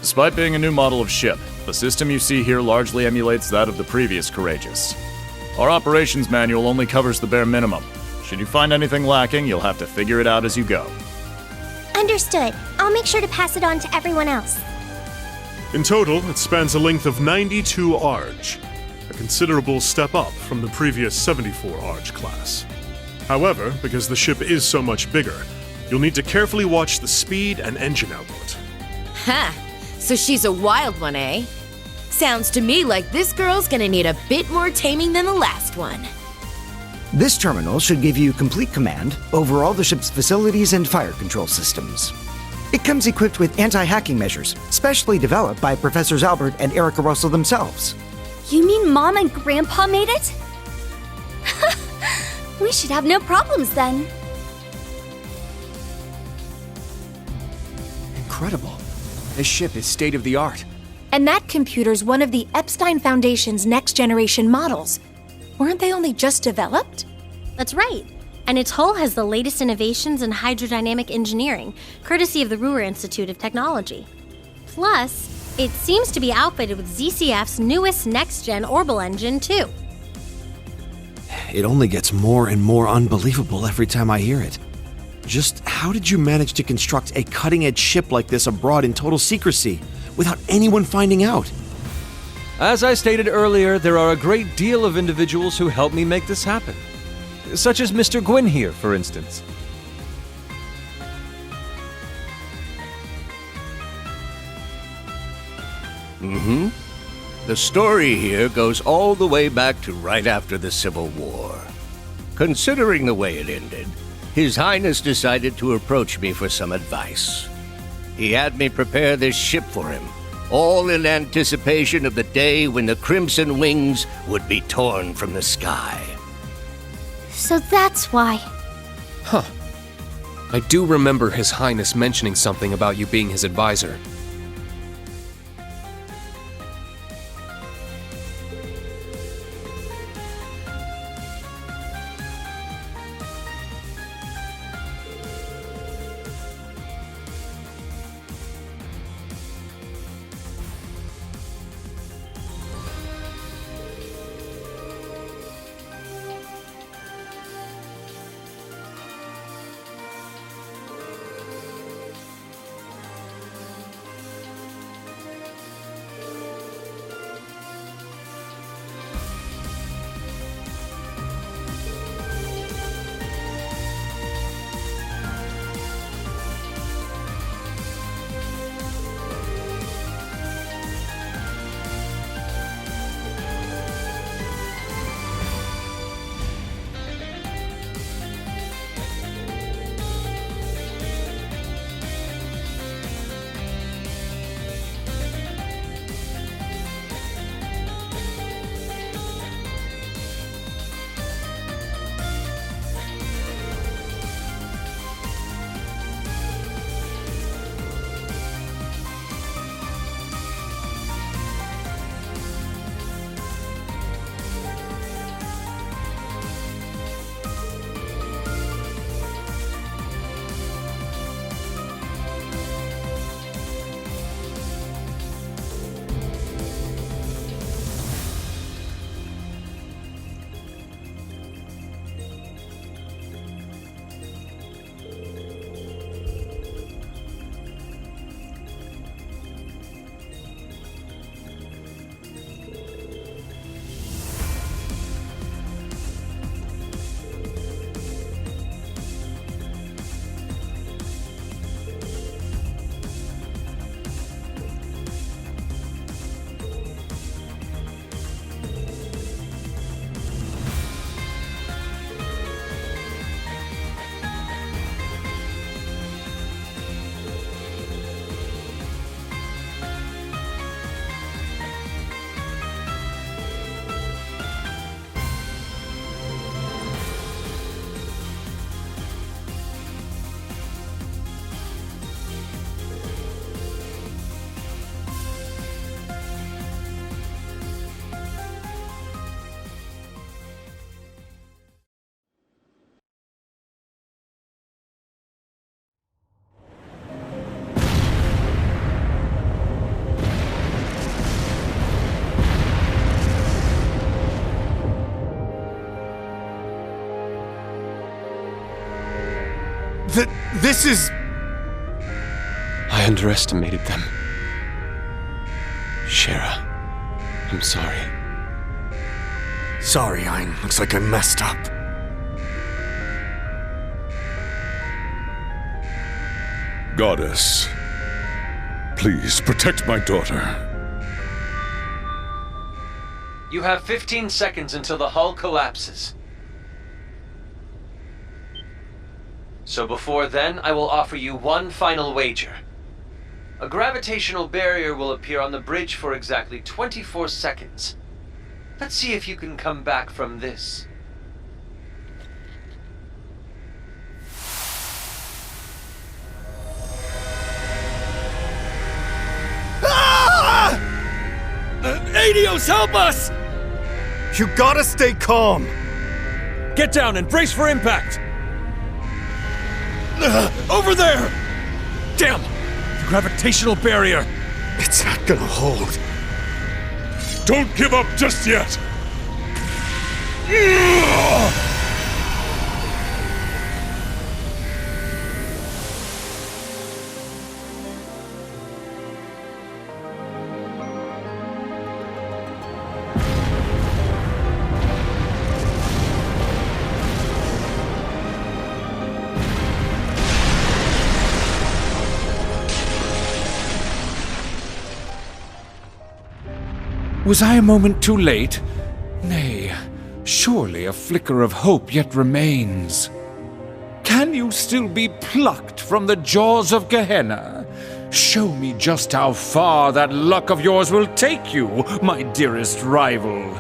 Despite being a new model of ship, the system you see here largely emulates that of the previous Courageous. Our operations manual only covers the bare minimum. Should you find anything lacking, you'll have to figure it out as you go. Understood. I'll make sure to pass it on to everyone else. In total, it spans a length of 92 Arj, a considerable step up from the previous 74 Arj class. However, because the ship is so much bigger, you'll need to carefully watch the speed and engine output. Ha! So she's a wild one, eh? Sounds to me like this girl's gonna need a bit more taming than the last one. This terminal should give you complete command over all the ship's facilities and fire control systems. It comes equipped with anti-hacking measures, specially developed by Professors Albert and Erica Russell themselves. You mean Mom and Grandpa made it? We should have no problems then. Incredible. This ship is state-of-the-art. And that computer's one of the Epstein Foundation's next-generation models. Weren't they only just developed? That's right. And its hull has the latest innovations in hydrodynamic engineering, courtesy of the Ruhr Institute of Technology. Plus, it seems to be outfitted with ZCF's newest next-gen orbital engine, too. It only gets more and more unbelievable every time I hear it. Just how did you manage to construct a cutting-edge ship like this abroad in total secrecy, without anyone finding out? As I stated earlier, there are a great deal of individuals who helped me make this happen. Such as Mr. Gwyn here, for instance. The story here goes all the way back to right after the Civil War. Considering the way it ended, His Highness decided to approach me for some advice. He had me prepare this ship for him, all in anticipation of the day when the Crimson Wings would be torn from the sky. So that's why. Huh. I do remember His Highness mentioning something about you being his advisor. This is... I underestimated them. Shara, I'm sorry. Sorry, Ein. Looks like I messed up. Goddess, please protect my daughter. You have 15 seconds until the hull collapses. So before then, I will offer you one final wager. A gravitational barrier will appear on the bridge for exactly 24 seconds. Let's see if you can come back from this. Adios, help us! You gotta stay calm. Get down and brace for impact! Over there! Damn! The gravitational barrier! It's not gonna hold. Don't give up just yet! Was I a moment too late? Nay, surely a flicker of hope yet remains. Can you still be plucked from the jaws of Gehenna? Show me just how far that luck of yours will take you, my dearest rival.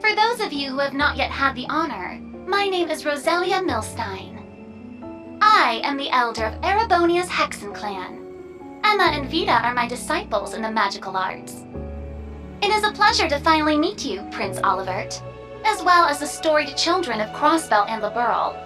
For those of you who have not yet had the honor, my name is Roselia Milstein. I am the elder of Erebonia's Hexen clan. Emma and Vita are my disciples in the magical arts. It is a pleasure to finally meet you, Prince Olivert, as well as the storied children of Crossbell and Liberl.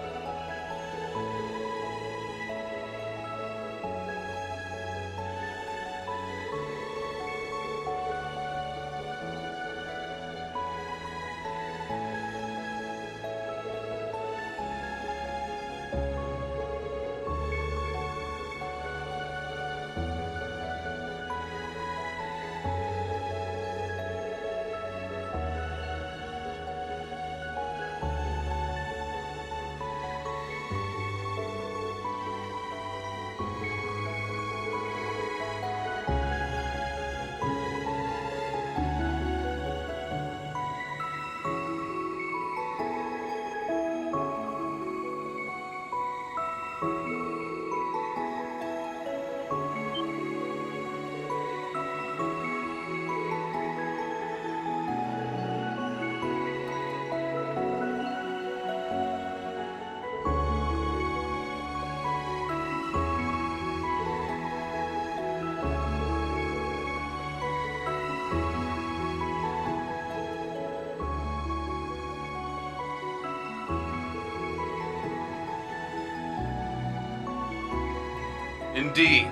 Indeed,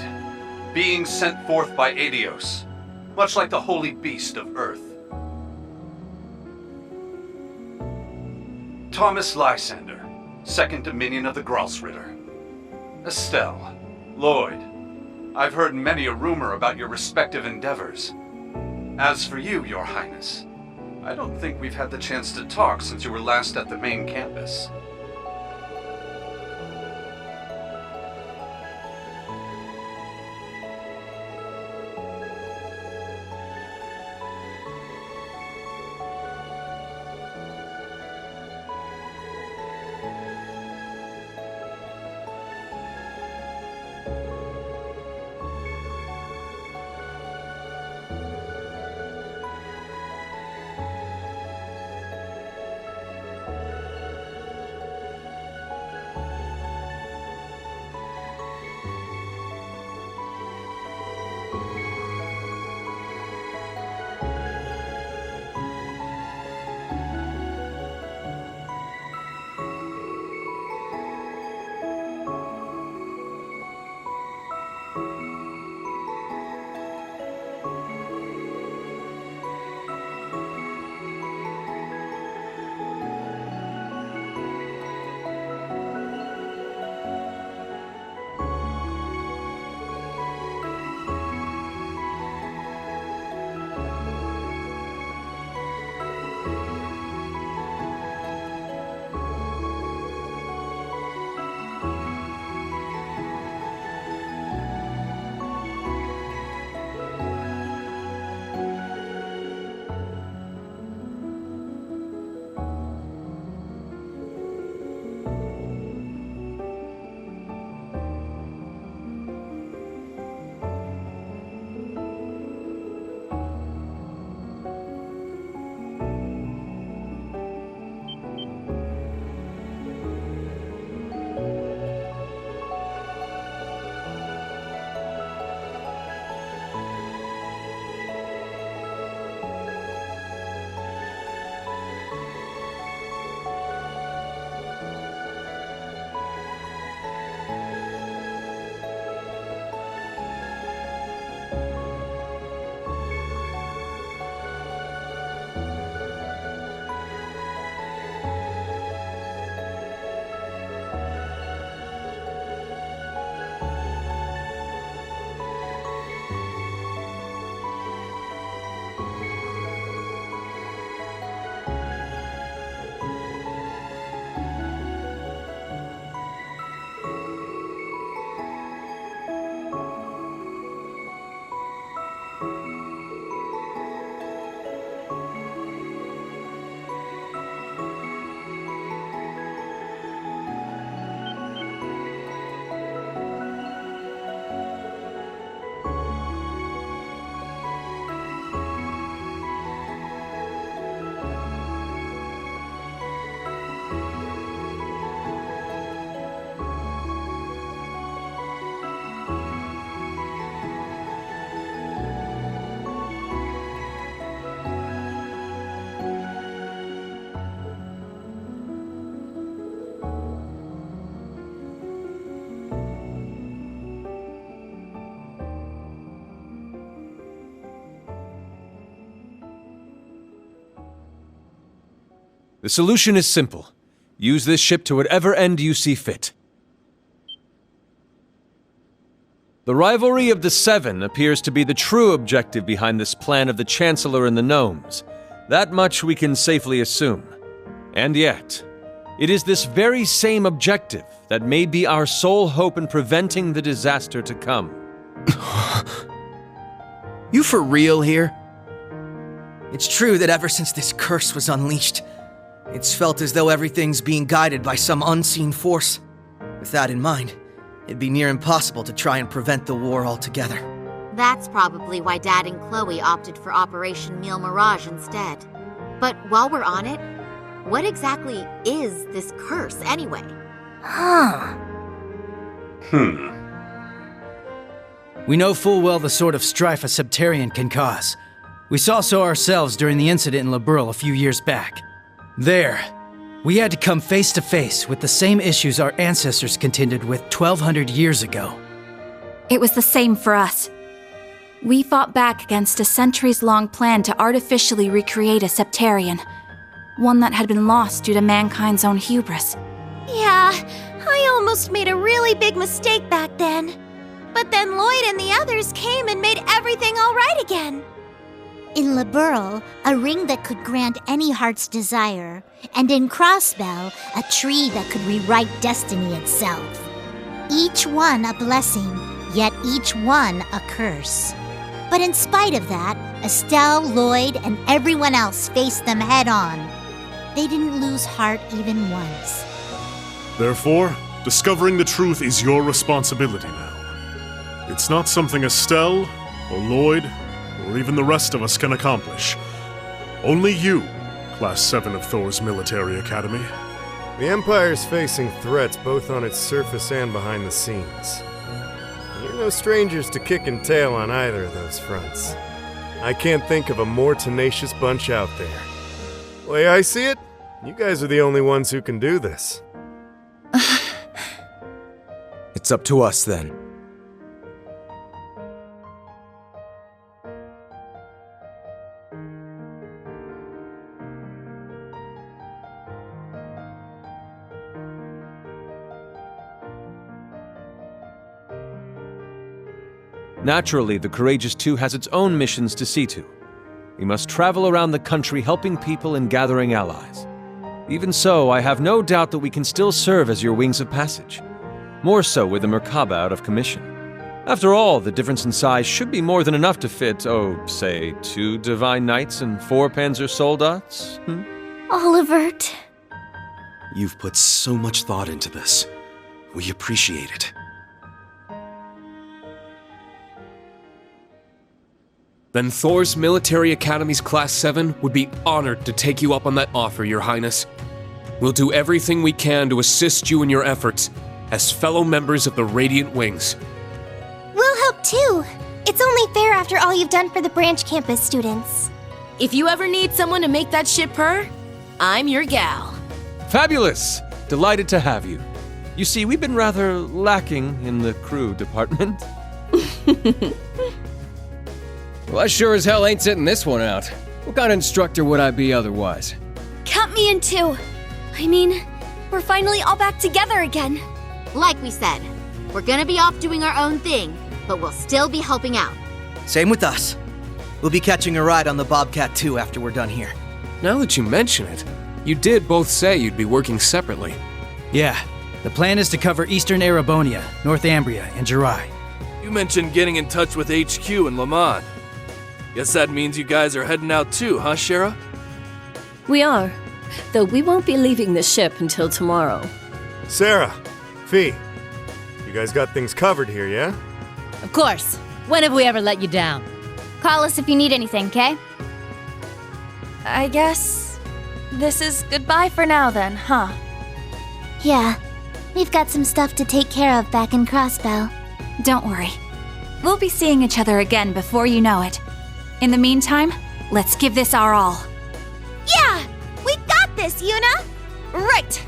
being sent forth by Adios, much like the holy beast of Earth. Thomas Lysander, second Dominion of the Gralsritter. Estelle, Lloyd, I've heard many a rumor about your respective endeavors. As for you, Your Highness, I don't think we've had the chance to talk since you were last at the main campus. The solution is simple. Use this ship to whatever end you see fit. The rivalry of the Seven appears to be the true objective behind this plan of the Chancellor and the Gnomes. That much we can safely assume. And yet, it is this very same objective that may be our sole hope in preventing the disaster to come. You for real here? It's true that ever since this curse was unleashed, it's felt as though everything's being guided by some unseen force. With that in mind, it'd be near impossible to try and prevent the war altogether. That's probably why Dad and Chloe opted for Operation Meal Mirage instead. But while we're on it, what exactly is this curse anyway? We know full well the sort of strife a Septarian can cause. We saw so ourselves during the incident in Liberl a few years back. There, we had to come face to face with the same issues our ancestors contended with 1,200 years ago. It was the same for us. We fought back against a centuries-long plan to artificially recreate a Septarian, one that had been lost due to mankind's own hubris. Yeah, I almost made a really big mistake back then. But then Lloyd and the others came and made everything all right again. In Liberl, a ring that could grant any heart's desire, and in Crossbell, a tree that could rewrite destiny itself. Each one a blessing, yet each one a curse. But in spite of that, Estelle, Lloyd, and everyone else faced them head on. They didn't lose heart even once. Therefore, discovering the truth is your responsibility now. It's not something Estelle, or Lloyd, or even the rest of us can accomplish. Only you, Class 7 of Thor's Military Academy. The Empire's facing threats both on its surface and behind the scenes. You're no strangers to kicking tail on either of those fronts. I can't think of a more tenacious bunch out there. The way I see it, you guys are the only ones who can do this. It's up to us then. Naturally, the Courageous Two has its own missions to see to. We must travel around the country helping people and gathering allies. Even so, I have no doubt that we can still serve as your wings of passage. More so with the Merkaba out of commission. After all, the difference in size should be more than enough to fit, say, 2 Divine Knights and 4 Panzer Soldats? Olivert. You've put so much thought into this. We appreciate it. Then Thor's Military Academy's Class 7 would be honored to take you up on that offer, Your Highness. We'll do everything we can to assist you in your efforts as fellow members of the Radiant Wings. We'll help too. It's only fair after all you've done for the branch campus students. If you ever need someone to make that ship purr, I'm your gal. Fabulous! Delighted to have you. You see, we've been rather lacking in the crew department. Well, I sure as hell ain't sitting this one out. What kind of instructor would I be otherwise? Count me in too. I mean, we're finally all back together again. Like we said, we're gonna be off doing our own thing, but we'll still be helping out. Same with us. We'll be catching a ride on the Bobcat too after we're done here. Now that you mention it, you did both say you'd be working separately. Yeah, the plan is to cover Eastern Erebonia, North Ambria, and Jirai. You mentioned getting in touch with HQ in Lamont. Guess that means you guys are heading out too, huh, Shara? We are, though we won't be leaving the ship until tomorrow. Sarah, Fee, you guys got things covered here, yeah? Of course. When have we ever let you down? Call us if you need anything, okay? I guess this is goodbye for now then, huh? Yeah, we've got some stuff to take care of back in Crossbell. Don't worry. We'll be seeing each other again before you know it. In the meantime, let's give this our all. Yeah! We got this, Yuna! Right!